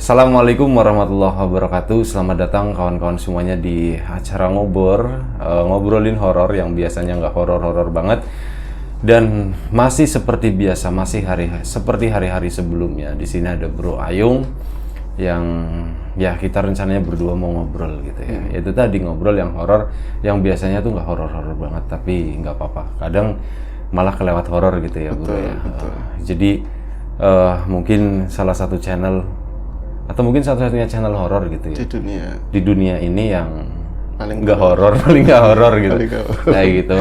Assalamualaikum warahmatullahi wabarakatuh. Selamat datang kawan-kawan semuanya di acara ngobrolin horor yang biasanya nggak horor-horor banget. Dan masih seperti biasa, seperti hari-hari sebelumnya. Di sini ada Bro Ayung yang ya kita rencananya berdua mau ngobrol gitu ya. Itu tadi ngobrol yang horor, yang biasanya tuh nggak horor-horor banget, tapi nggak apa-apa. Kadang malah kelewat horor gitu ya, Bro ya. Jadi mungkin salah satu channel atau mungkin satu-satunya channel horor gitu ya di dunia ini yang paling nggak horor gitu kayak gitu.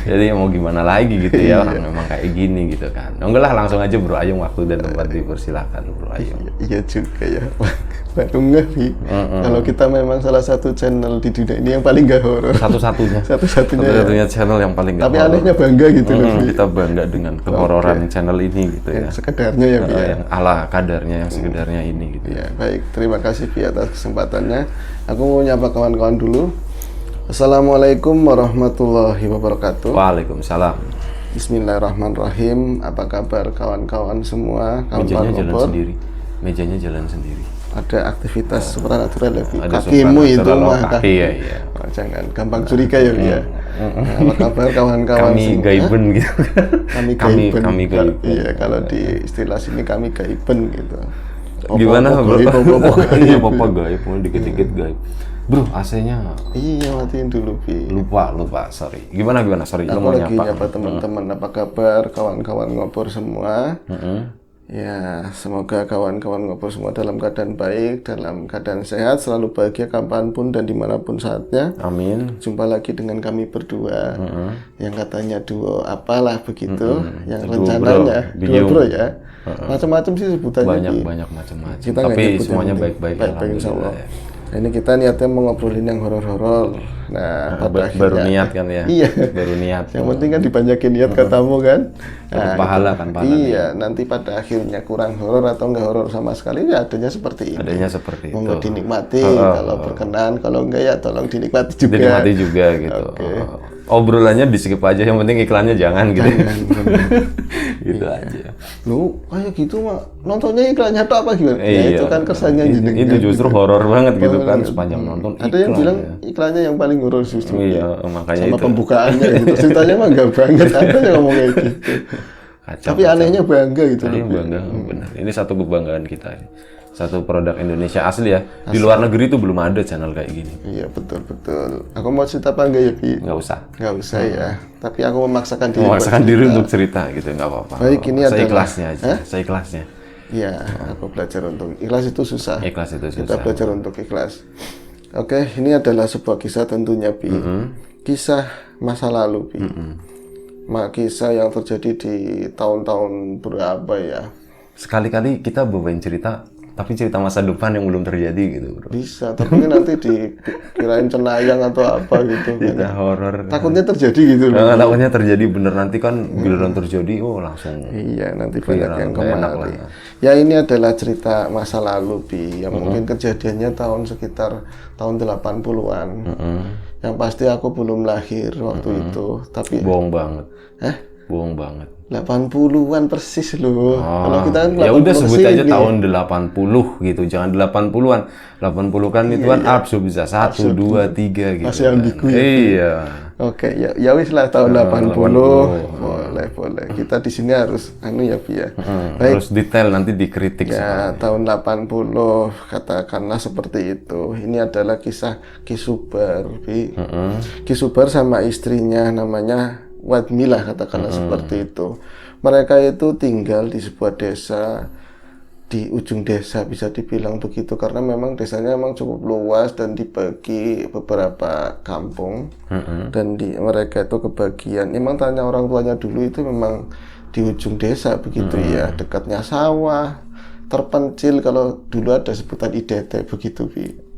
Jadi mau gimana lagi gitu ya, orang memang kayak gini gitu kan. Enggak lah, langsung aja Bro Ayung, waktu dan tempat dipersilakan Bro Ayung. Iya juga ya, baru ngerti kalau kita memang salah satu channel di dunia ini yang paling nggak horor. Satu-satunya channel yang paling nggak horor. Tapi horor. anehnya bangga gitu loh. Kita bangga dengan kehororan channel ini gitu ya. Yang sekedarnya ya, Bi. Yang ala kadarnya, yang sekedarnya ini gitu. Ya, baik. Terima kasih Bi atas kesempatannya. Aku mau nyapa kawan-kawan dulu. Assalamualaikum warahmatullahi wabarakatuh. Waalaikumsalam. Bismillahirrahmanirrahim. Apa kabar kawan-kawan semua? Mejanya jalan sendiri. Ada aktivitas supranatural ya, Bi. Ada Kakimu itu mah kaki ya. Oh, jangan gampang curiga ya, Bi. Apa kabar kawan-kawan Kami semua? gaiben gitu. Kami gaiben. Iya, kalau di istilah sini kami gaiben gitu. Gimana Bro? Iya, Papa gaib, dikit-dikit gaib. Bro, AC-nya iya, matiin dulu, Bi. Lupa, sorry. Gimana? Sorry, Aku lagi nyapa teman-teman. Apa kabar kawan-kawan ngopor semua? Ya, semoga kawan-kawan ngopor semua dalam keadaan baik, dalam keadaan sehat, selalu bahagia kapanpun dan dimanapun saatnya. Amin. Jumpa lagi dengan kami berdua, yang katanya duo apalah begitu, yang rencananya duo bro ya. Macam-macam sih sebutannya. Banyak macam-macam. Kita tapi semuanya baik-baik insyaallah. Nah, ini kita niatnya mau ngobrolin yang horor-horor. Nah, pada akhirnya baru niat kan ya. Iya. Baru niat. Yang penting kan dibanyakin niat katamu kan. Nah, pahala kan pahala. Iya, nanti pada akhirnya kurang horor atau enggak horor sama sekali ya adanya seperti ini. Adanya seperti itu. Monggo dinikmati, kalau berkenan, kalau enggak ya tolong dinikmati juga. Dinikmati juga gitu. Okay. Obrolannya di skip aja, yang penting iklannya jangan gitu. Gitu aja. Lu kayak gitu mah nontonnya iklannya atau apa gimana? Iya. Ya, itu kan kesannya itu justru horor banget gitu kan, sepanjang nonton iklan. Ada yang bilang iklannya yang paling horor justru. Iya, makanya sama itu. Pembukaannya gitu. Ceritanya mah enggak banget, ada yang ngomong kayak gitu. Tapi anehnya bangga gitu loh. Bangga, benar. Ini satu kebanggaan kita ini. Satu produk Indonesia asli ya. Di luar negeri itu belum ada channel kayak gini. Iya, betul. Aku mau cerita apa enggak ya, Bi? Nggak usah ya. Tapi aku memaksakan diri. Memaksakan diri untuk cerita gitu, nggak apa-apa. Baik, ini adalah ikhlasnya aja. Saya ikhlasnya. Iya, aku belajar untuk ikhlas itu susah. Ikhlas itu susah. Kita belajar untuk ikhlas. Oke, ini adalah sebuah kisah tentunya, Bi. Kisah masa lalu, Bi. Kisah yang terjadi di tahun-tahun berapa ya? Sekali-kali kita bawain cerita, tapi cerita masa depan yang belum terjadi gitu, Bro. Bisa, tapi kan nanti dikirain cenayang atau apa gitu. Kita horor. Takutnya terjadi gitu loh. Takutnya terjadi bener, nanti kan giliran terjadi, langsung. Iya, nanti banyak yang kemari. Ya, ini adalah cerita masa lalu, Bi, yang mungkin kejadiannya sekitar tahun 80-an. Yang pasti aku belum lahir waktu itu, tapi bohong banget. Bohong banget. 80-an persis loh. Kalau kita kan ya udah sebut aja tahun 80 gitu, jangan 80-an. 80 kan itu kan absurd, bisa 1, 2, 3 gitu. Masih ambigu ya. Iya. Oke, ya wis lah tahun 80. Boleh. Kita di sini harus ya, Bi ya. Harus detail, nanti dikritik ya. Tahun 80 katakanlah seperti itu. Ini adalah kisah Kisubar, Bi. Kisubar sama istrinya namanya Wadmilah, katakanlah seperti itu. Mereka itu tinggal di sebuah desa, di ujung desa bisa dibilang begitu, karena memang desanya memang cukup luas dan dibagi beberapa kampung. Dan mereka itu kebagian, memang tanya orang tuanya dulu itu memang di ujung desa begitu ya, dekatnya sawah, terpencil, kalau dulu ada sebutan IDT begitu, Bi.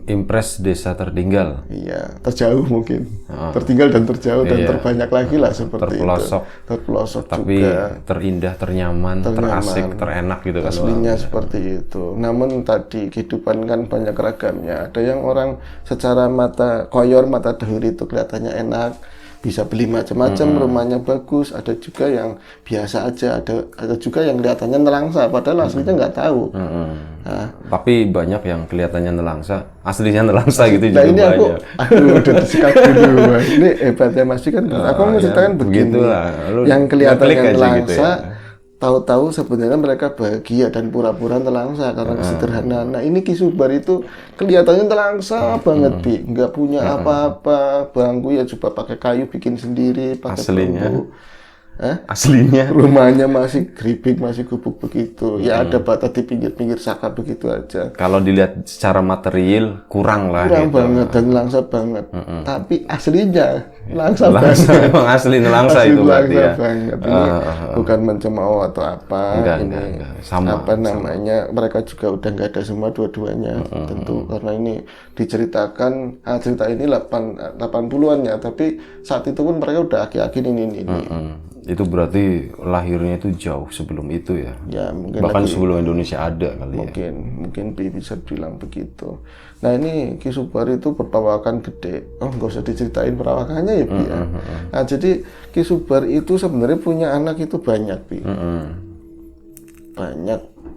Impres desa tertinggal. Iya, terjauh mungkin. Tertinggal dan terjauh dan terbanyak lagi lah seperti terpelosok. itu. Terpelosok tapi juga. Terindah, ternyaman, terasik, terenak gitu kan. Aslinya seperti itu. Namun tadi kehidupan kan banyak ragamnya. Ada yang orang secara mata koyor, mata dahuri itu kelihatannya enak, bisa beli macam-macam, rumahnya bagus. Ada juga yang biasa aja, ada juga yang kelihatannya nelangsa padahal aslinya nggak tahu. Tapi banyak yang kelihatannya nelangsa, aslinya nelangsa gitu Nah juga ini banyak. aku udah disekat dulu. Wah, ini hebatnya Mas Pi kan. Aku mau ceritakan begini. begitulah. Lu Yang kelihatannya ngeklik aja nelangsa, gitu ya. tahu-tahu sebenarnya mereka bahagia dan pura-pura nelangsa karena kesederhanaan. Nah ini Ki Subar itu kelihatannya nelangsa banget, Bi. Nggak punya apa-apa, bangku ya coba pakai kayu bikin sendiri, pakai Aslinya. bambu. Aslinya. Rumahnya masih geribik, masih gubuk begitu. Ya ada bata di pinggir-pinggir saka begitu aja. Kalau dilihat secara material kurang lah Kurang gitu. banget dan langsa banget. Tapi aslinya langsa Nelangsa, banget. emang asli nelangsa Asli itu berarti langsa ya. banget. Ini bukan mencemooh atau apa. Enggak, Ini enggak. Sama. apa namanya? Mereka juga udah nggak ada semua dua-duanya. Tentu karena ini diceritakan cerita ini 80-an ya, tapi saat itu pun mereka udah aki-akin ini. Itu berarti lahirnya itu jauh sebelum itu ya. Ya mungkin Bahkan sebelum Indonesia ada kali ya. mungkin bisa bilang begitu. Nah ini Ki Subar itu berperawakan gede. Oh nggak usah diceritain perawakannya ya Bi ya. Nah jadi Ki Subar itu sebenarnya punya anak itu banyak Bi.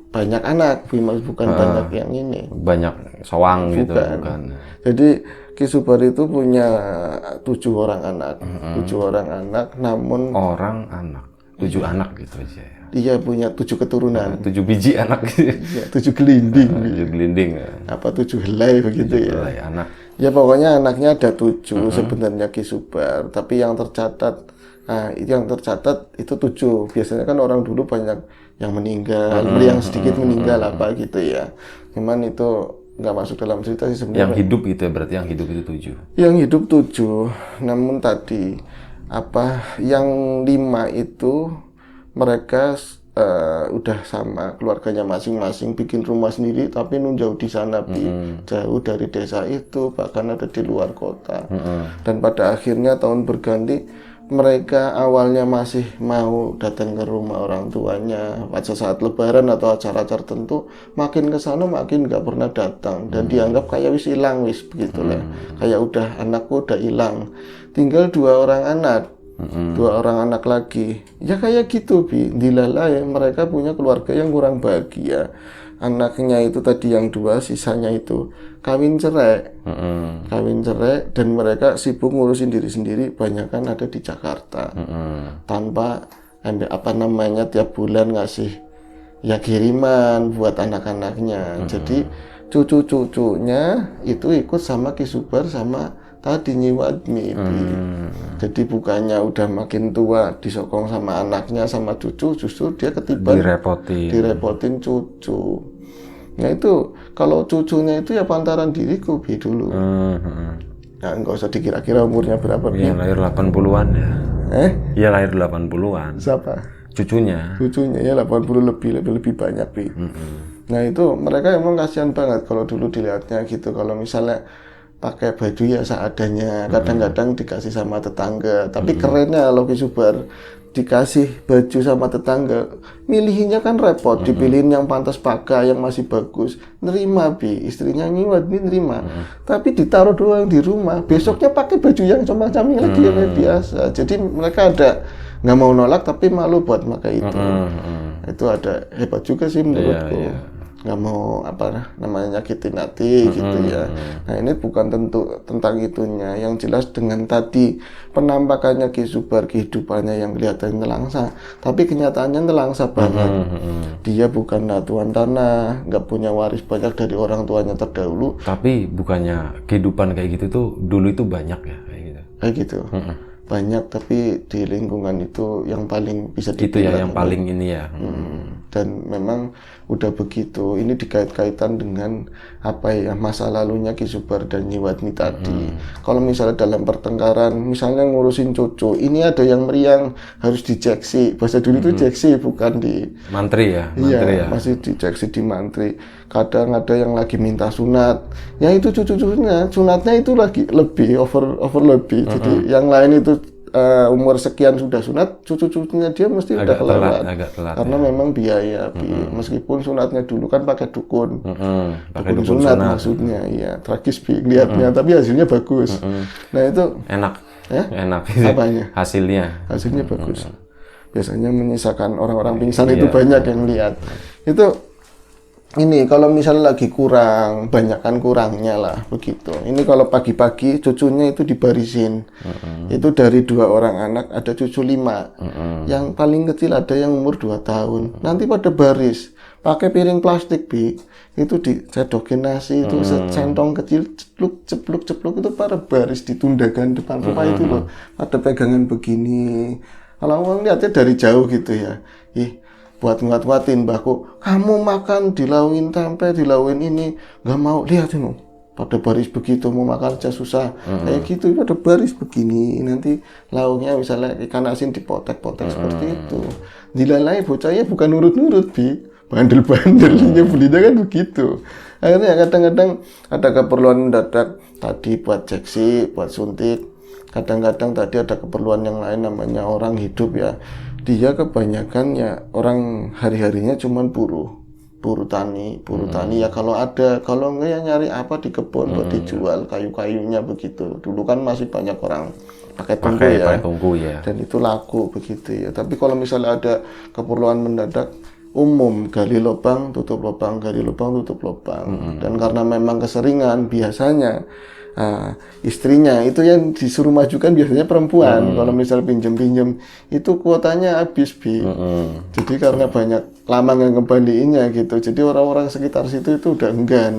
Banyak anak Bi, bukan banyak yang ini. Banyak sawang gitu bukan. Jadi Ki Subar itu punya 7 orang anak. 7 orang anak, namun tujuh anak gitu aja ya. dia punya 7 keturunan. 7 biji anak gitu. Ya, 7 gelinding. 7 gelinding ya. Apa 7 helai begitu ya. Helai anak. Ya pokoknya anaknya ada 7 sebenarnya Ki Subar. Tapi yang tercatat, yang tercatat itu 7. Biasanya kan orang dulu banyak yang meninggal, yang sedikit meninggal apa gitu ya. Cuman itu nggak masuk dalam cerita sih sebenarnya. Yang hidup gitu ya, berarti yang hidup itu 7. Yang hidup 7, namun tadi yang 5 itu mereka udah sama keluarganya masing-masing bikin rumah sendiri, tapi jauh di sana jauh dari desa itu, bahkan ada di luar kota. Dan pada akhirnya tahun berganti mereka awalnya masih mau datang ke rumah orang tuanya pada saat lebaran atau acara-acara tertentu, makin ke sana makin nggak pernah datang dan dianggap kayak wis hilang begitulah. Kayak udah anakku udah hilang, tinggal 2 orang anak. 2 orang anak lagi ya kayak gitu Bi. Dilalai mereka punya keluarga yang kurang bahagia. Anaknya itu tadi yang 2, sisanya itu kawin cerai. Kawin cerai dan mereka sibuk ngurusin diri sendiri, banyak kan ada di Jakarta. Tanpa tiap bulan ngasih ya kiriman buat anak-anaknya. Jadi cucu-cucunya itu ikut sama Ki Subar sama tadi Nyi Wadmi. Jadi bukannya udah makin tua disokong sama anaknya sama cucu, justru dia ketiban direpotin cucu. Nah itu kalau cucunya itu ya pantaran diriku Bi dulu. Nah nggak usah dikira-kira umurnya berapa Bi. Iya lahir 80-an ya. Iya lahir 80-an. Siapa? Cucunya ya 80 lebih banyak Bi. Nah itu mereka emang kasihan banget kalau dulu dilihatnya gitu. Kalau misalnya pakai baju ya seadanya, kadang-kadang dikasih sama tetangga. Tapi kerennya kalau Ki Subar dikasih baju sama tetangga, milihinnya kan repot, dipilihin yang pantas pakai, yang masih bagus. Nerima Bi, istrinya Nyi Wadmi nerima. Tapi ditaruh doang di rumah, besoknya pakai baju yang comang-caming lagi yang biasa. Jadi mereka ada nggak mau nolak tapi malu buat pakai itu. Itu ada hebat juga sih menurutku. Nggak mau namanya nyakitin hati gitu ya. Nah ini bukan tentang itunya, yang jelas dengan tadi penampakannya Ki Subar, kehidupannya yang kelihatan nelangsa, tapi kenyataannya nelangsa banget. Dia bukan tuan tanah, nggak punya waris banyak dari orang tuanya terdahulu. Tapi bukannya kehidupan kayak gitu tuh dulu itu banyak ya kayak gitu. Banyak, tapi di lingkungan itu yang paling bisa dibilang itu ya yang paling ini ya. Dan memang udah begitu, ini dikait-kaitan dengan masa lalunya Ki Subar dan Nyi Wadmi tadi. Kalau misalnya dalam pertengkaran, misalnya ngurusin cucu, ini ada yang meriang harus dijeksi, bahasa dulu itu jeksi, bukan di mantri ya. Iya, masih dijeksi di mantri. Kadang ada yang lagi minta sunat, ya itu cucu-cucunya sunatnya itu lagi lebih over lebih. Jadi yang lain itu umur sekian sudah sunat, cucu-cucunya dia mesti udah kelewat. Karena memang biaya, meskipun sunatnya dulu kan pakai dukun. Dukun sunat maksudnya, ya tragis lihatnya, tapi hasilnya bagus. Nah itu enak. Enak. Apanya? Hasilnya bagus. Biasanya menyisakan orang-orang pingsan itu banyak yang lihat. Itu ini kalau misalnya lagi kurang, banyakkan kurangnya lah begitu. Ini kalau pagi-pagi cucunya itu dibarisin. Itu dari 2 orang anak ada cucu 5. Yang paling kecil ada yang umur 2 tahun. Nanti pada baris, pakai piring plastik Bi. Itu dicedokin nasi itu secentong kecil cepluk itu pada baris ditundakan depan rumah itu loh. Ada pegangan begini. Kalau orang lihatnya dari jauh gitu ya. Buat nguat-nguatin mbahku, kamu makan dilauin tempe, dilauin ini, nggak mau, lihat ini pada baris begitu, mau makan aja susah, kayak gitu, pada baris begini, nanti lauknya misalnya ikan asin dipotek-potek seperti itu. Dilalai bocahnya bukan nurut-nurut Bi, bandel-bandelnya belinya kan begitu. Akhirnya kadang-kadang ada keperluan mendadak tadi buat injeksi, buat suntik, kadang-kadang tadi ada keperluan yang lain namanya orang hidup ya. Dia kebanyakan ya orang hari-harinya cuman buruh tani ya kalau ada, kalau enggak ya nyari apa di kebun buat dijual, kayu-kayunya begitu. Dulu kan masih banyak orang pakai tungku ya, dan itu laku begitu ya. Tapi kalau misalnya ada keperluan mendadak umum, gali lubang tutup lubang, gali lubang tutup lubang. Dan karena memang keseringan biasanya istrinya itu yang disuruh majukan biasanya perempuan. Kalau misal pinjem itu kuotanya habis Bi. Jadi karena banyak lama nggak ngembaliinnya gitu, jadi orang-orang sekitar situ itu udah enggan.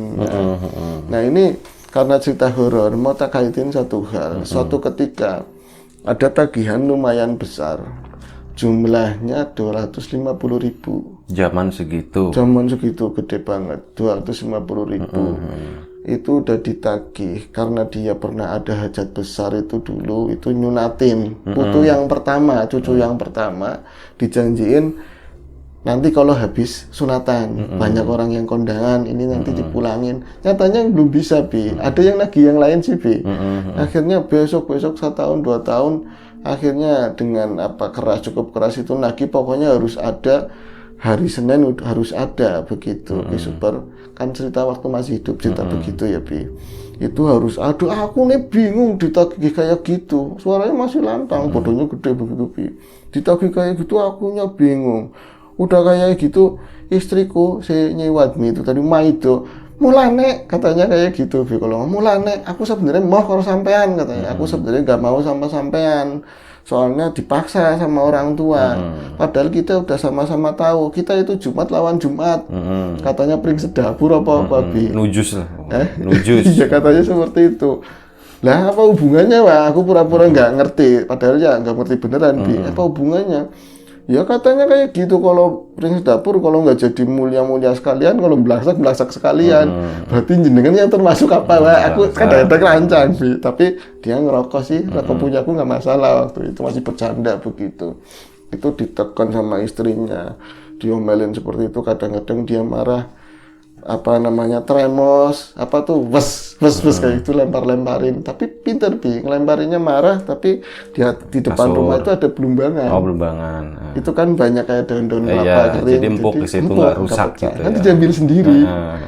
Nah ini karena cerita horor mau tak kaitin satu hal. Suatu ketika ada tagihan lumayan besar, jumlahnya 250.000. Zaman segitu Gede banget, 250.000. Itu udah ditagih karena dia pernah ada hajat besar itu dulu, itu nyunatin putu yang pertama, cucu yang pertama, dijanjiin nanti kalau habis sunatan banyak orang yang kondangan, ini nanti dipulangin. Nyatanya belum bisa Bi, ada yang nagih yang lain sih Bi. Akhirnya besok 1 tahun 2 tahun, akhirnya dengan cukup keras itu nagih, pokoknya harus ada hari Senin harus ada begitu. Ki Super kan cerita waktu masih hidup cerita begitu ya Bi. Itu harus aduh aku nih bingung ditagih kayak gitu, suaranya masih lantang, bodohnya gede begitu Bi. Ditagih kayak gitu akunya bingung. Udah kayak gitu istriku si Nyi Wadmi itu tadi Maido mulane katanya kayak gitu Bi. Kalau mulane aku sebenarnya mau kalau sampean katanya, aku sebenarnya nggak mau sama sampean, soalnya dipaksa sama orang tua. Padahal kita udah sama-sama tahu kita itu Jumat lawan Jumat. Katanya pring sedapur apa Bi. Nujus lah. Nujus. Iya katanya seperti itu. Lah apa hubungannya Wah? Aku pura-pura nggak ngerti, padahal ya nggak ngerti beneran Bi. Apa hubungannya? Ya katanya kayak gitu, kalau pring sedapur kalau nggak jadi mulia-mulia sekalian, kalau belasak sekalian. Berarti jenengan yang termasuk apa Wah? Aku kadang-kadang rancang Bi, tapi dia ngerokok sih, rokok punya aku nggak masalah waktu itu, masih bercanda begitu. Itu ditekan sama istrinya, diomelin seperti itu, kadang-kadang dia marah, tremos, wes kayak itu lempar-lemparin. Tapi pinter Bi, ngelemparinya marah, tapi di depan rumah itu ada belumbangan. Oh, belumbangan. Itu kan banyak kayak daun-daun kelapa kering. Jadi empuk ke situ nggak rusak gitu. Nanti diambil sendiri.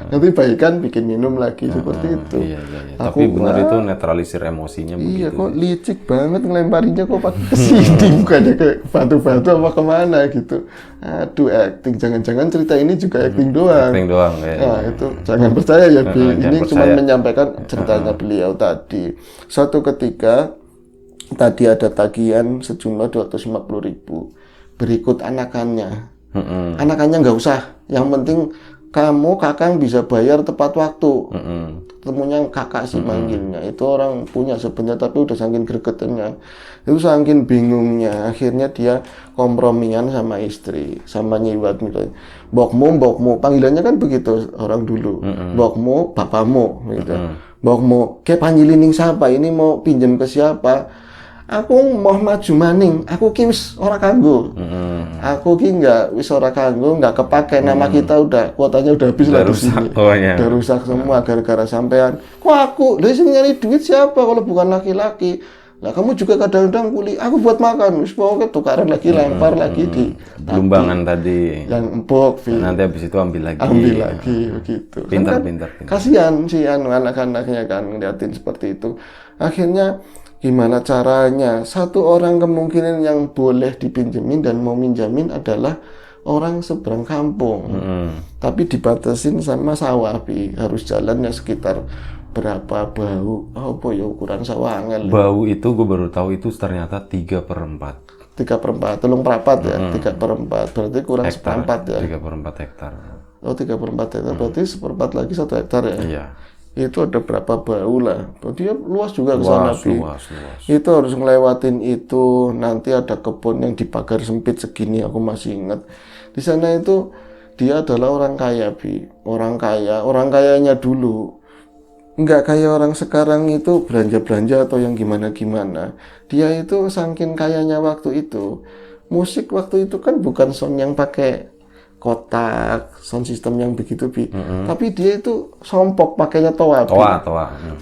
Nanti baikan bikin minum lagi seperti itu. Iya. Tapi benar itu netralisir emosinya begitu. Iya, kok licik banget ngelemparinya, kok pakai kesini bukannya ke batu-batu apa kemana gitu. Aduh, acting. Jangan-jangan cerita ini juga acting doang. Acting doang ya. Nah, itu jangan percaya ya Bi. Ini cuma menyampaikan ceritanya beliau tadi. Suatu ketika tadi ada tagihan sejumlah 250.000. Berikut anakannya. Anakannya nggak usah. Yang penting kamu kakang bisa bayar tepat waktu. Temunya kakak sih manggilnya. Itu orang punya sebenarnya, tapi udah saking gregetannya. Itu saking bingungnya. Akhirnya dia kompromian sama istri, sama Nyi Wadmi. Bokmu, panggilannya kan begitu orang dulu. Bokmu, bapakmu gitu. Bokmu, kayak panjilining siapa? Ini mau pinjam ke siapa? Aku mau maju maning, aku ki wis ora kanggo. Aku ki wis ora kanggo, nggak kepake, nama kita udah kuotanya udah habis lah di sini. Udah rusak semua gara-gara sampean. Kok aku? Lah sing nyari duit siapa kalau bukan laki-laki? Lah kamu juga kadang-kadang kuli, aku buat makan, wis pokoknya tukaran lagi, lempar lagi di belumbangan tadi. Yang empuk, nanti habis itu ambil lagi begitu. Pintar. Kasihan sih anak-anaknya kan ngeliatin seperti itu. Akhirnya gimana caranya? Satu orang kemungkinan yang boleh dipinjemin dan mau minjamin adalah orang seberang kampung. Tapi dibatasin sama sawah, Bi. Harus jalannya sekitar berapa bau, apa ya ukuran sawah angel. Bau itu gue baru tahu itu ternyata 3/4 3/4, telung perapat ya, 3/4, berarti kurang hektar. seperempat ya. 3/4 hektar. Oh 3/4 hektar, berarti seperempat lagi 1 hektar ya. Iya. Itu ada berapa bau lah, dia luas juga ke sana, Bi. Luas. Itu harus ngelewatin itu, nanti ada kebun yang dipagar sempit segini, aku masih ingat. Di sana itu dia adalah orang kaya, Bi. Orang kayanya dulu. Nggak kayak orang sekarang itu belanja-belanja atau yang gimana-gimana. Dia itu saking kayanya waktu itu. Musik waktu itu kan bukan sound yang pakai kotak, sound system yang begitu, Bi. Tapi dia itu sompok, pakainya toa, Bi.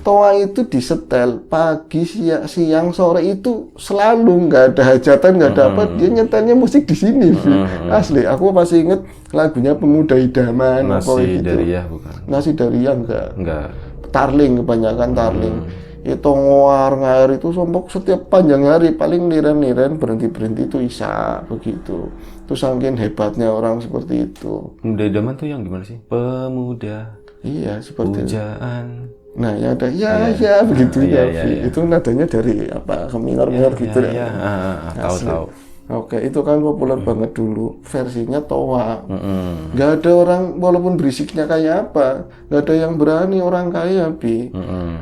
Toa itu disetel pagi, siang, sore itu selalu, nggak ada hajatan, nggak ada apa. Dia nyetelnya musik di sini, Bi. Asli, aku masih inget lagunya Pemuda Idaman. Nasi Daria bukan? Nasi Daria enggak. Tarling, kebanyakan tarling. Itu ngair itu sompok setiap panjang hari, paling liren-liren berhenti itu isya begitu. Itu saking hebatnya orang seperti itu. Pemuda Idaman tuh yang gimana sih? Pemuda. Iya, seperti pujaan. Nah, ya ada ya begitu ya. Itu nadanya dari apa? Ke minor gitu ya. Tahu. Oke, itu kan populer banget dulu. Versinya toa. Nggak ada orang, walaupun berisiknya kayak apa, nggak ada yang berani orang kaya, Bi.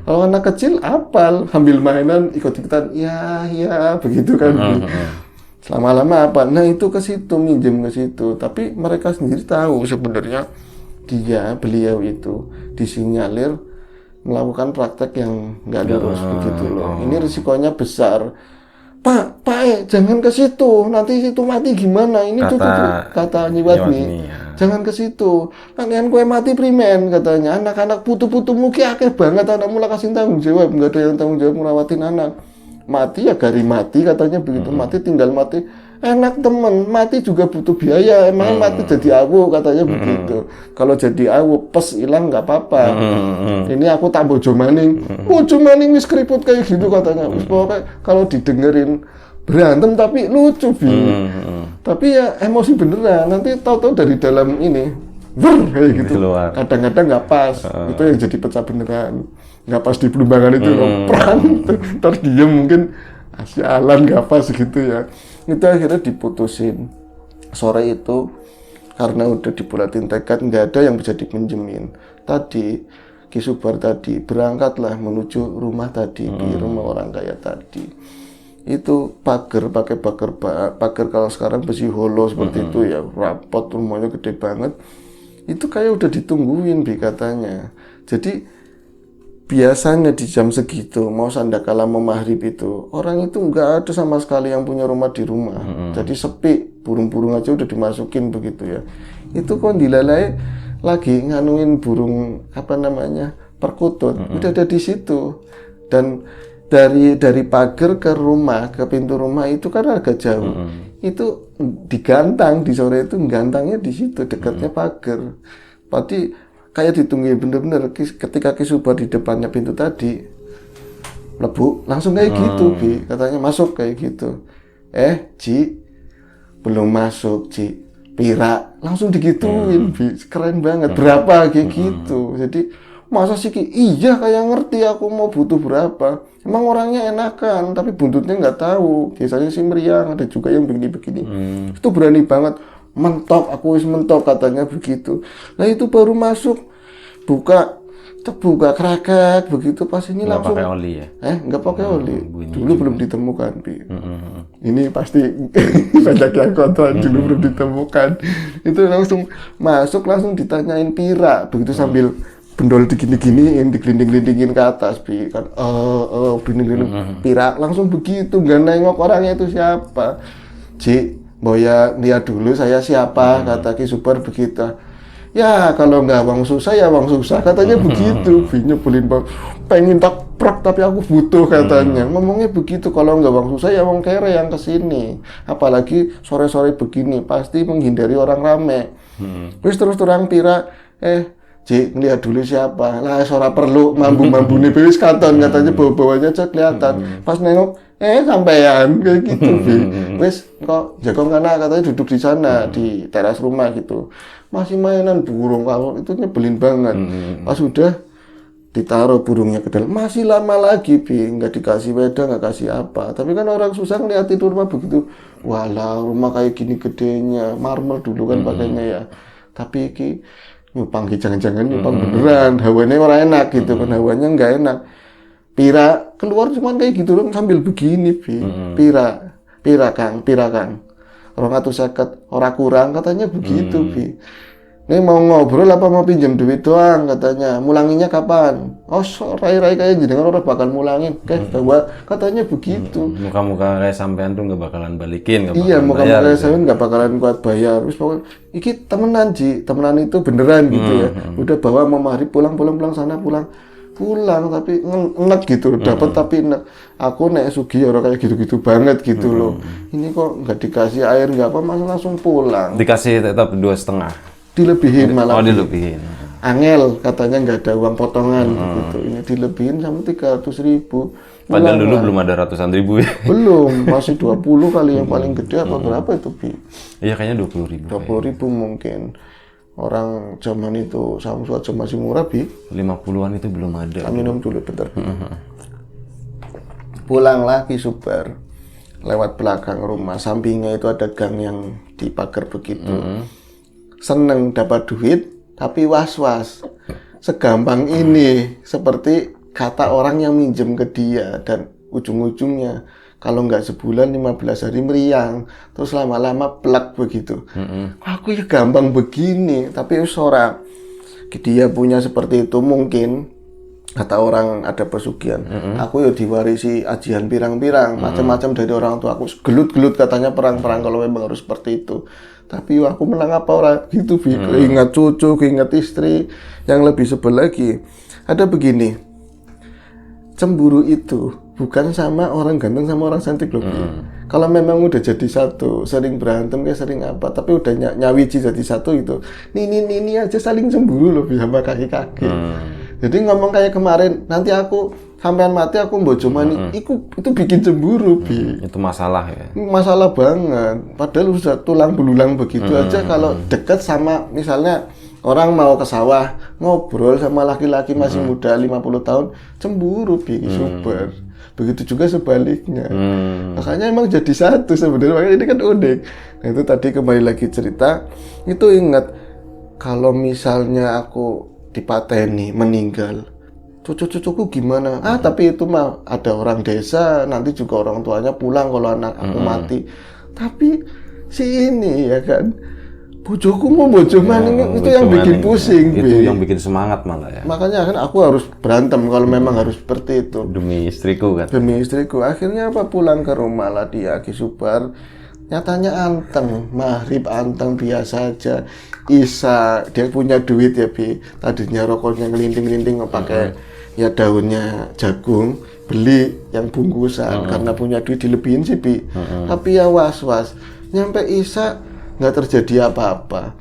Kalau anak kecil apal, sambil mainan ikut-ikutan, ya begitu kan, Bi. Lama-lama apa? Nah itu ke situ, minjem ke situ. Tapi mereka sendiri tahu sebenarnya beliau itu disinyalir melakukan praktek yang nggak lurus begitu loh. Ini risikonya besar. Pak, jangan ke situ, nanti situ mati gimana? Ini kata Nyiwatmi. Jangan ke situ. Nantian kue mati primen katanya. Anak-anak putu-putu muki akeh banget, anakmu lah kasih tanggung jawab, nggak ada yang tanggung jawab ngerawatin anak. Mati ya gari mati katanya begitu. Mati tinggal mati. Enak temen, mati juga butuh biaya. Emang mati jadi awu katanya begitu. Kalau jadi awu pes hilang nggak apa-apa. Ini aku tak bojo maning wis keriput kayak gitu katanya. Wis pokoknya kalau didengerin berantem tapi lucu, Bi. Tapi ya emosi beneran. Nanti tahu-tahu dari dalam ini kayak gitu. Kadang-kadang nggak pas. Itu yang jadi pecah beneran. Nggak pas di pelumbangan itu perang terdiam mungkin sialan nggak pas gitu ya. Itu akhirnya diputusin sore itu karena udah dibulatin tekad, nggak ada yang bisa dipinjemin. Tadi Ki Subar tadi berangkatlah menuju rumah tadi, di rumah orang kaya tadi. Itu pagar, pakai pagar kalau sekarang besi holo seperti itu ya, rapot, rumahnya gede banget. Itu kayak udah ditungguin, Bi, katanya. Jadi biasanya di jam segitu, mau sandakala mau maghrib itu, orang itu nggak ada sama sekali yang punya rumah di rumah. Jadi sepi, burung-burung aja udah dimasukin begitu ya. Itu kok dilalai lagi nganuin burung perkutut, udah ada di situ. Dan dari pagar ke rumah, ke pintu rumah itu kan agak jauh. Itu digantang, di sore itu gantangnya di situ, dekatnya pagar. Berarti kayak ditungguin bener-bener. Ketika Ki Subar di depannya pintu tadi lebu, langsung kayak gitu, Bi. Katanya masuk kayak gitu. Ji, belum masuk, Ji. Pira, langsung digituin, Bi. Keren banget. Berapa kayak gitu. Jadi masa sih Ki? Iya, kayak ngerti aku mau butuh berapa. Emang orangnya enakan, tapi buntutnya nggak tahu. Biasanya sih meriang, ada juga yang begini-begini. Itu berani banget. Mentok, aku wis mentok katanya begitu. Nah itu baru masuk, buka kerakak begitu, pas ini nggak langsung. Pakai oli ya? Nggak pakai oli. Dulu belum ditemukan, Bi. Ini pasti banyak yang kontra, dulu belum ditemukan. Itu langsung masuk, langsung ditanyain pira, begitu sambil bendol digini-giniin, digelinding-gelindingin ke atas, Bi. Kan, gelinding-gelinding pira, langsung begitu, nggak nengok orangnya itu siapa. Boya lihat dulu saya siapa, kata Ki Subar begitu. Ya kalau nggak wong susah ya wong susah, katanya begitu. Nyebelin banget, pengen tak prak tapi aku butuh katanya. Ngomongnya begitu, kalau nggak wong susah ya wong kere yang kesini. Apalagi sore-sore begini pasti menghindari orang rame. Terus terang pira, Cik, ngeliat dulu siapa. Lah, ora perlu mambu-mambune wis katon, katanya bawa-bawanya aja kelihatan. Pas nengok, sampean kayak gitu, Bi. Wis kok jagong kana katanya duduk di sana di teras rumah gitu. Masih mainan burung, kalau itu nyebelin banget. Pas udah ditaruh burungnya ke dalam, masih lama lagi, Bi, nggak dikasih wedang, nggak kasih apa. Tapi kan orang susah ngeliat itu rumah begitu. Walah, rumah kayak gini gedenya, marmer dulu kan pakainya ya. Tapi iki nyupang, jangan-jangan nyupang beneran, hawanya orang enak gitu kan, hawanya nggak enak. Pira keluar cuman kayak gitu dong sambil begini, Bi. Pira Kang. 250 ora kurang katanya begitu, Bi. Ini mau ngobrol apa mau pinjam duit doang katanya. Mulanginya kapan? Oh, rai-rai kayak jenengan orang bakal mulangin. Bahwa katanya begitu. Muka-muka kayak sampean tuh nggak bakalan balikin, nggak Iya, bakalan muka-muka bayar, kayak gitu. saya nggak bakalan kuat bayar. Terus pokoknya, iki temenan Ji, temenan itu beneran gitu ya. Udah bawa mau maghrib pulang sana pulang tapi enek gitu, dapat tapi enek. Aku nek sugi orang kayak gitu-gitu banget gitu loh. Ini kok nggak dikasih air nggak apa, masa langsung pulang. Dikasih tetap 2,5. Dilebihin malah. Oh, dilebihin. Angel katanya nggak ada uang potongan gitu. Ini dilebihin sama 300.000. Padahal dulu belum ada ratusan ribu ya. Belum, masih 20 kali yang paling gede apa berapa itu, Bi? Iya, kayaknya 20.000. 20.000 mungkin. Orang zaman itu Samsu aja masih murah, Bi. 50-an itu belum ada. Minum dulu bentar, Bi. Pulang lagi Subar. Lewat belakang rumah, sampingnya itu ada gang yang dipagar begitu. Seneng dapat duit, tapi was-was. Segampang ini, seperti kata orang yang minjem ke dia, dan ujung-ujungnya kalau nggak sebulan 15 hari meriang, terus lama-lama plek begitu. Aku ya gampang begini, tapi seorang dia punya seperti itu mungkin. Kata orang ada pesugihan, aku ya diwarisi ajian pirang-pirang, macam-macam dari orang tua aku. Gelut-gelut katanya perang-perang kalau memang harus seperti itu. Tapi aku menang apa orang gitu, Bi. Ingat cucu, ingat istri. Yang lebih sebel lagi, ada begini, cemburu itu bukan sama orang ganteng sama orang cantik loh, Bi. Kalau memang udah jadi satu, sering berantem kayak sering apa, tapi udah nyawiji jadi satu itu, ini aja saling cemburu loh, Bi, sama kaki-kaki. Jadi ngomong kayak kemarin, nanti aku sampean mati aku bojo mani, itu bikin cemburu, Bi. Itu masalah ya. Masalah banget. Padahal sudah tulang belulang begitu aja kalau deket sama misalnya orang mau ke sawah ngobrol sama laki-laki masih muda 50 tahun, cemburu, Bi, super. Begitu juga sebaliknya. Makanya emang jadi satu sebenarnya. Makanya ini kan unik. Nah, itu tadi kembali lagi cerita, itu ingat kalau misalnya aku dipateni meninggal, cucu-cucuku gimana? Tapi itu mah ada orang desa, nanti juga orang tuanya pulang kalau anak aku mati. Tapi si ini ya kan, bojoku mau bojo maning, itu yang bikin pusing, Itu Bi. yang bikin semangat malah ya. Makanya kan aku harus berantem kalau memang harus seperti itu. Demi istriku kan. Demi istriku. Akhirnya apa, pulang ke rumah lah dia Ki Subar. Nyatanya anteng, maghrib anteng biasa aja. Isa, dia punya duit ya, Bi. Tadinya rokoknya ngelinting-linting pakai ya daunnya jagung, beli yang bungkusan karena punya duit dilebihin sih, Bi. Tapi ya was-was. Nyampe Isa nggak terjadi apa-apa.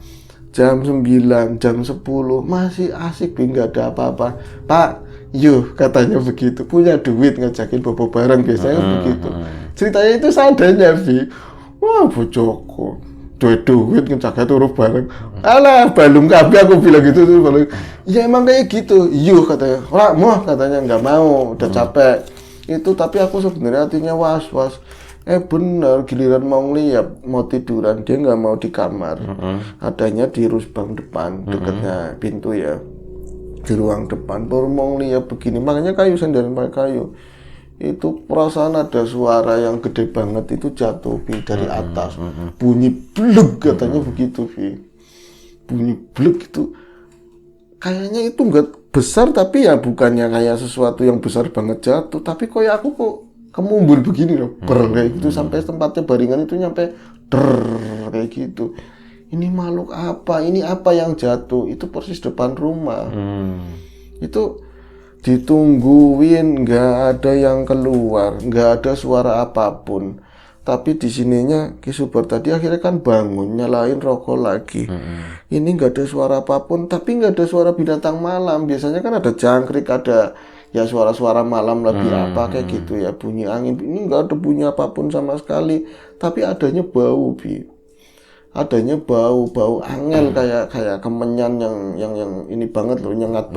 Jam 9, jam 10 masih asik, Bi, nggak ada apa-apa. Pak, yuk katanya begitu, punya duit ngajakin bobo bareng biasanya begitu. Ceritanya itu seadanya, Bi. Wah, bojoku duit ngejaga turu bareng. Alah, balung kabeh aku bilang gitu tuh. Ya emang kayak gitu. Yuk katanya. Ora mau katanya, nggak mau, udah capek. Itu tapi aku sebenarnya hatinya was-was. Bener, giliran mau ngeliat, mau tiduran, dia nggak mau di kamar. Adanya di rusbang depan, dekatnya pintu ya. Di ruang depan, baru mau ngeliat begini. Makanya kayu, senderan pakai kayu. Itu perasaan ada suara yang gede banget itu jatuh, Bi, dari atas. Bunyi blek katanya begitu, Bi. Bunyi blek itu. Kayaknya itu nggak besar, tapi ya bukannya kayak sesuatu yang besar banget jatuh. Tapi kayak aku kok kemumbul begini loh, kayak gitu, sampai tempatnya baringan itu nyampe kayak gitu. Ini makhluk apa? Ini apa yang jatuh? Itu persis depan rumah. Itu ditungguin, nggak ada yang keluar, nggak ada suara apapun. Tapi di sininya Ki Subar tadi akhirnya kan bangun, nyalain rokok lagi. Ini nggak ada suara apapun, tapi nggak ada suara binatang malam. Biasanya kan ada jangkrik, ada ya suara-suara malam lebih apa kayak gitu ya, bunyi angin. Ini nggak ada bunyi apapun sama sekali, tapi adanya bau, Bi. Adanya bau angel kayak kemenyan yang ini banget loh, nyengat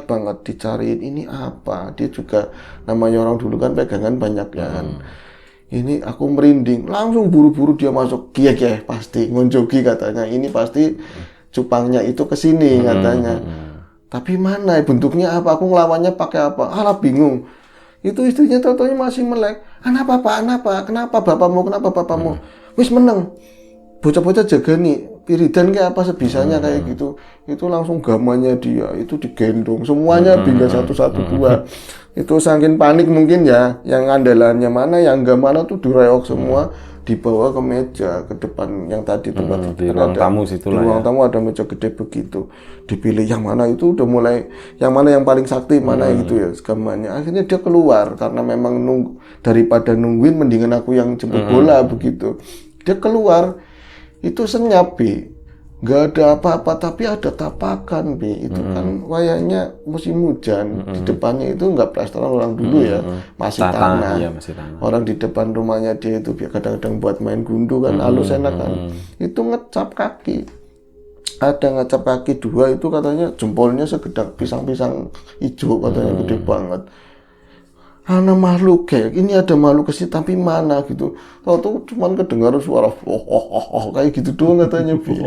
banget dicariin ini apa. Dia juga namanya orang dulu kan pegangan banyak ya kan. Ini aku merinding, langsung buru-buru dia masuk, kia pasti ngonjogi katanya, ini pasti cupangnya itu kesini katanya. Tapi mana bentuknya apa, aku ngelawannya pakai apa, alah bingung. Itu istrinya tau-taunya masih melek, kenapa bapakmu, wis meneng, bocah-bocah jaga nih, piridan kayak apa sebisanya kayak gitu. Itu langsung gamannya dia, itu digendong, semuanya bingga 112. Itu saking panik mungkin ya, yang andalannya mana, yang enggak mana tuh direok semua, dibawa ke meja ke depan yang tadi tempat di ruang tamu situ lah. Di ruang tamu ada meja gede begitu. Dipilih yang mana itu udah mulai, yang mana yang paling sakti, mana gitu ya gamannya. Akhirnya dia keluar karena memang daripada nungguin mendingan aku yang jemput bola begitu. Dia keluar, itu senyap, Bi. Nggak ada apa-apa, tapi ada tapakan, Bi. Itu kan wayangnya musim hujan. Di depannya itu nggak plesteran orang dulu ya, masih tanah. Iya, masih tanah. Orang di depan rumahnya dia itu kadang-kadang buat main gundu kan, halus enak kan. Itu ngecap kaki. Ada ngecap kaki 2 itu katanya jempolnya segedang pisang-pisang hijau katanya, gede banget. Ana makhluk kayak ini, ada makhluk kesini tapi mana gitu. Tahu-tahu cuman kedengaran suara kayak gitu doang katanya, Bi.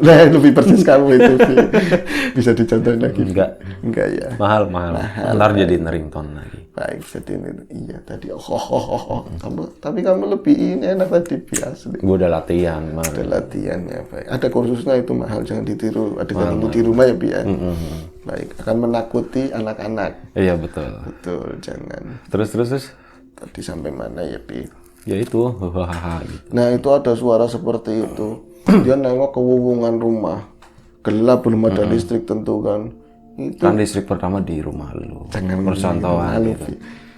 Nah, lebih persis kamu itu, Bi. Bisa dicontohin lagi? Enggak ya. Mahal. Ntar jadi ringtone lagi. Baik, jadi ini iya tadi tapi kamu lebih ini enak tadi biasa. Gue udah latihan, Ada latihannya, baik. Ada kursusnya itu mahal, jangan ditiru. Ada ilmu di rumah ya, Bi ya. Baik, akan menakuti anak-anak. Iya betul. Betul, jangan. Terus. Tadi sampai mana ya, Bi? Ya itu, hahaha gitu. Nah, itu ada suara seperti itu. Dia nengok ke wuwungan rumah. Gelap, belum ada listrik tentu kan. Itu Kan listrik pertama di rumah lu. jangan Percontohan gitu.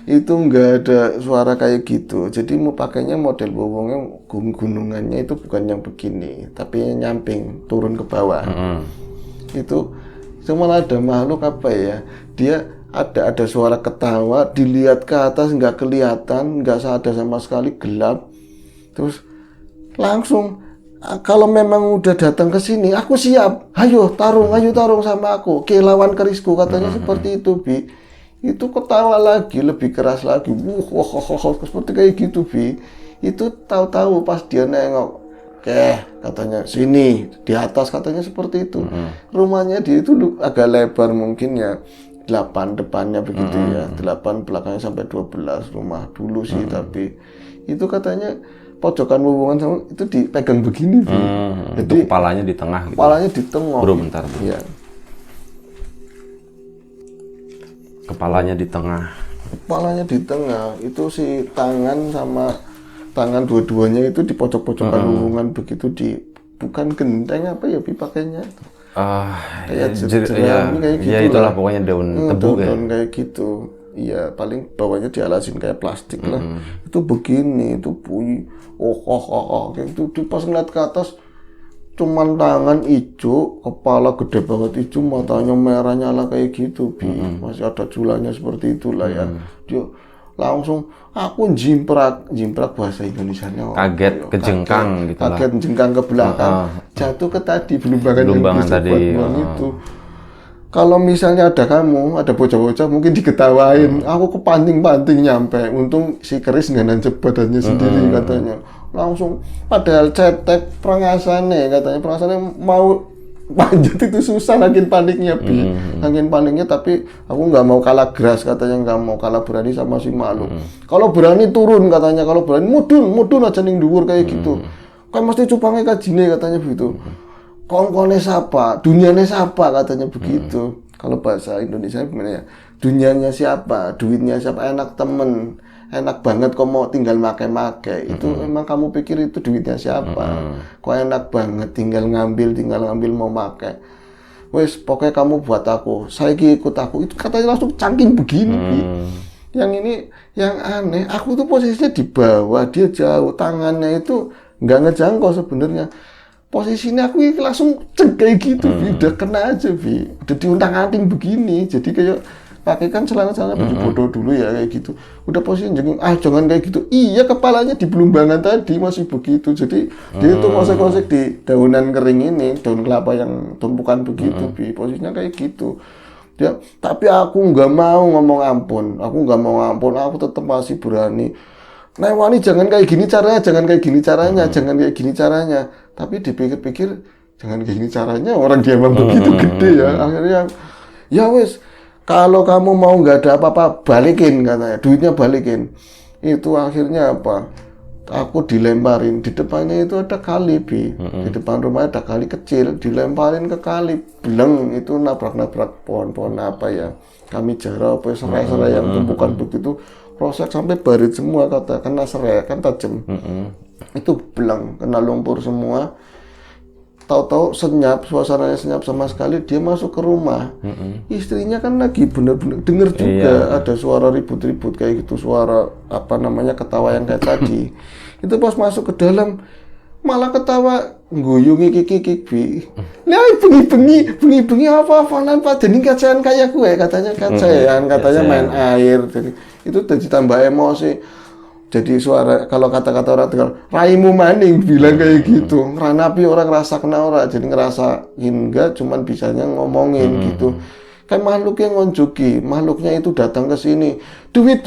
Itu nggak ada suara kayak gitu. Jadi mau pakainya model wuwungnya gunungannya itu bukan yang begini, tapi yang nyamping turun ke bawah. Itu cuma ada makhluk apa ya? Dia ada suara ketawa, dilihat ke atas nggak kelihatan, nggak ada sama sekali, gelap. Terus langsung, kalau memang udah datang ke sini, aku siap. Ayo tarung sama aku. Oke, lawan kerisku, katanya seperti itu, Bi. Itu ketawa lagi, lebih keras lagi. Seperti kayak gitu, Bi. Itu tahu-tahu pas dia nengok, katanya sini di atas, katanya seperti itu. Rumahnya dia itu agak lebar mungkin ya, 8 depannya begitu ya, 8 belakangnya sampai 12 rumah dulu sih. Tapi itu katanya pojokan hubungan sama itu dipegang begini, Bi. Jadi itu kepalanya di tengah gitu. Kepalanya di tengah. Bro, bentar. Iya. Kepalanya di tengah. Kepalanya di tengah. Itu si tangan sama tangan dua-duanya itu di pojok-pojokan hubungan begitu, di bukan genteng apa ya, Bi, pakainya. Kayak kayak gitu. Ya itulah pokoknya daun tebu daun kayak gitu. Iya, paling bawahnya dialasin kayak plastik lah. Itu begini, itu bunyi kayak gitu. Pas ngeliat ke atas cuman tangan hijau, kepala gede banget hijau, matanya merah nyala kayak gitu, Bi. Masih ada julanya seperti itulah ya. Dia langsung aku jimprak bahasa Indonesianya. Kaget, kejengkang gitu lah. Kaget, jengkang ke belakang. Jatuh ke tadi belumbangan tadi. Itu. Kalau misalnya ada kamu, ada bocah-bocah mungkin diketawain. Aku kepanting-panting nyampe. Untung si keris nggak nancep badannya sendiri katanya. Langsung, padahal cetek perangasannya katanya. Perangasannya mau panjat itu susah, saking paniknya, Bi. Saking paniknya, tapi aku nggak mau kalah geras katanya, nggak mau kalah berani sama si makhluk. Kalau berani turun katanya, kalau berani mudun aja ning dhuwur kayak gitu. Kan mesti cupangnya kajine katanya begitu. Kongkone siapa, dunianya siapa katanya begitu. Kalau bahasa Indonesia gimana ya? Dunianya siapa, duitnya siapa, enak temen, enak banget kok mau tinggal make-make. Itu emang kamu pikir itu duitnya siapa? Kok enak banget tinggal ngambil mau make. Wes pokoknya kamu buat aku, saya ikut aku. Itu katanya langsung cangking begini. yang ini yang aneh, aku tuh posisinya di bawah, dia jauh, tangannya itu nggak ngejangkau sebenarnya. Posisinya aku ini langsung cek kayak gitu, Bi. Udah kena aja, Bi. Udah diuntang-anting begini. Jadi kayak pakai kan celana-celana baju bodoh dulu ya kayak gitu. Udah posisi jengking, jangan kayak gitu. Iya, kepalanya di belumbangan tadi masih begitu. Jadi dia tuh ngosek-ngosek di daunan kering ini, daun kelapa yang tumpukan begitu, Bi. Posisinya kayak gitu. Dia, tapi aku nggak mau ngomong ampun. Aku nggak mau ampun. Aku tetap masih berani. Nah, Wani jangan kayak gini caranya, jangan kayak gini caranya, jangan kayak gini caranya. Tapi dipikir-pikir, jangan kayak gini caranya. Orang dia emang begitu gede ya. Akhirnya, ya wes, kalau kamu mau nggak ada apa-apa, balikin katanya. Duitnya balikin. Itu akhirnya apa? Aku dilemparin. Di depannya itu ada kali, Bi. Di depan rumah ada kali kecil. Dilemparin ke kali. Beleng, itu nabrak-nabrak pohon-pohon apa ya. Kami jarang apa serai-serai yang tumpukan begitu. Rosak sampai barit semua, kata kena serai kan tajam. Itu belang, kena lumpur semua. Tahu-tahu senyap, suasananya senyap sama sekali. Dia masuk ke rumah. Istrinya kan lagi bener-bener denger juga ada suara ribut-ribut kayak gitu, suara apa namanya ketawa yang kayak tadi. Itu pas masuk ke dalam malah ketawa guyungi kiki Bi. Nah, bengi apa-apaan Pak, jadi kacayan kayak gue katanya kacayan, katanya main air. Jadi itu jadi tambah emosi. Jadi suara kalau kata-kata orang Tegal, raimu maning bilang kayak gitu. Ngeranapi orang ngerasa kena orang, jadi ngerasa enggak cuman bisanya ngomongin gitu. Kan makhluk yang ngonjoki, makhluknya itu datang ke sini, duit,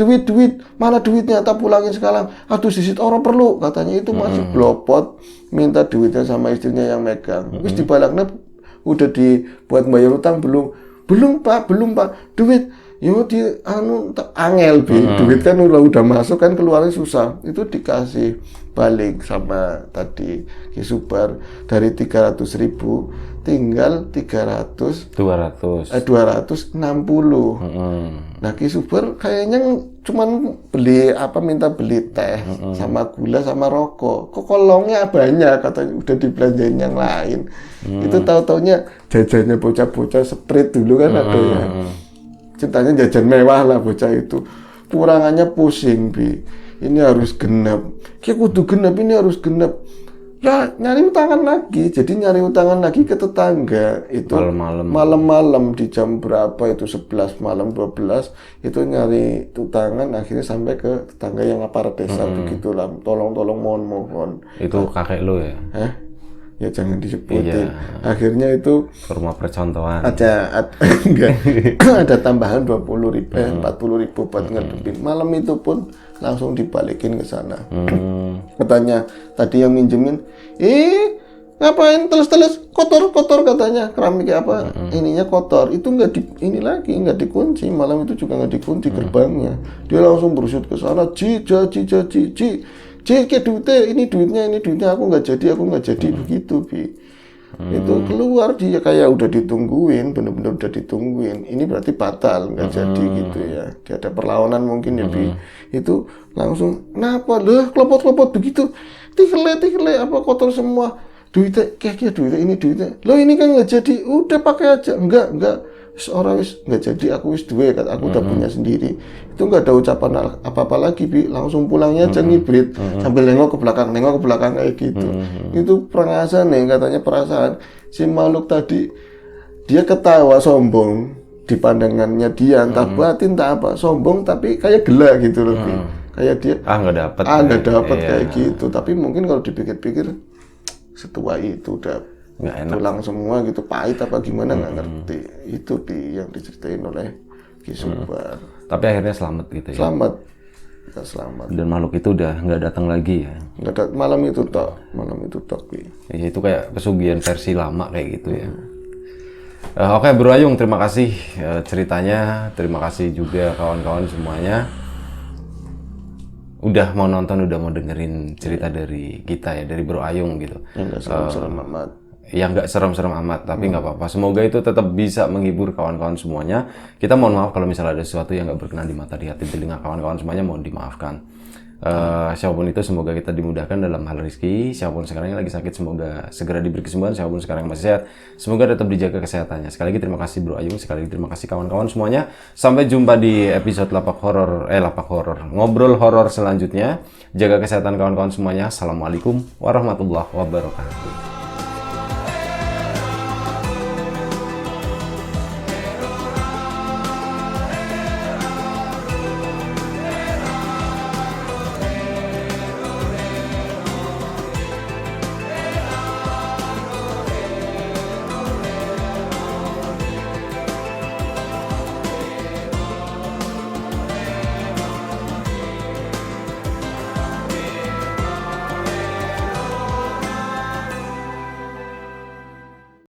mana duitnya, tak pulangin sekarang, aduh sisit orang perlu, katanya itu masih blopot, minta duitnya sama istrinya yang megang. Wis dibalaknya udah dibuat bayar utang belum pak, duit, yo di angel Bi, duit kan udah masuk kan keluarnya susah, itu dikasih balik sama tadi Ki Subar dari 300.000 tinggal 260. Nah Ki Subar kayaknya cuman minta beli teh sama gula sama rokok. Kok kolongnya banyak, katanya udah dibelanjain yang lain. Itu tahu-taunya jajannya bocah-bocah Sprite dulu kan ada ya. Ceritanya jajan mewah lah bocah itu. Kurangannya pusing Bi. Ini harus genap. Kayak kudu genap, ini harus genap. Ya nyari utangan lagi, jadi nyari utangan lagi ke tetangga itu malam-malam di jam berapa itu 11 malam 12 itu nyari utangan, akhirnya sampai ke tetangga yang aparat desa begitulah, tolong mohon itu kakek lo ya? Ya jangan disebutin. Akhirnya itu rumah percontohan ada tambahan 40.000 40.000 buat ngedupin. Malam itu pun langsung dibalikin ke sana. Katanya tadi yang minjemin, ngapain teles kotor katanya, keramik apa ininya kotor, itu nggak dikunci, malam itu juga nggak dikunci gerbangnya. Dia langsung bersut ke sana, Ji kayak duitnya aku nggak jadi begitu Bi. Itu keluar dia kayak udah ditungguin, bener-bener udah ditungguin, ini berarti batal nggak jadi gitu ya, dia ada perlawanan mungkin ya Bi. Itu langsung kenapa loh kelopot begitu, tikle apa kotor semua, duitnya kayak duitnya loh, ini kan nggak jadi, udah pakai aja. Enggak seorang wis nggak jadi, aku wis duwe, aku udah punya sendiri. Itu nggak ada ucapan apa-apa lagi Bi, langsung pulangnya aja ngibrit sambil nengok ke belakang kayak gitu. Itu perangasan nih, katanya perasaan si makhluk tadi, dia ketawa sombong di pandangannya dia, entah batin entah apa, sombong tapi kayak gila gitu loh Bi. Kayak dia nggak dapat kayak gitu. Tapi mungkin kalau dipikir-pikir setua itu udah nggak enak, pulang semua gitu, pahit apa gimana nggak ngerti. Itu Bi yang diceritain oleh Ki Subar. Tapi akhirnya selamat gitu ya? Kita selamat. Dan makhluk itu udah nggak datang lagi ya? Nggak ada, malam itu tok Bi. Ya, itu kayak pesugihan versi lama kayak gitu ya. Oke Bro Ayung, terima kasih ceritanya, terima kasih juga kawan-kawan semuanya udah mau nonton, udah mau dengerin cerita dari kita ya, dari Bro Ayung gitu. Nggak serem-serem amat. Ya nggak serem-serem amat, tapi nggak apa-apa. Semoga itu tetap bisa menghibur kawan-kawan semuanya. Kita mohon maaf kalau misalnya ada sesuatu yang nggak berkenan di mata, di hati, di telinga kawan-kawan semuanya, mohon dimaafkan. Siapapun itu semoga kita dimudahkan dalam hal rezeki. Siapapun sekarang yang lagi sakit semoga segera diberi kesembuhan. Siapapun sekarang yang masih sehat semoga tetap dijaga kesehatannya. Sekali lagi terima kasih Bro Ayung, sekali lagi terima kasih kawan-kawan semuanya. Sampai jumpa di episode lapak horor ngobrol horor selanjutnya. Jaga kesehatan kawan-kawan semuanya. Assalamualaikum warahmatullahi wabarakatuh.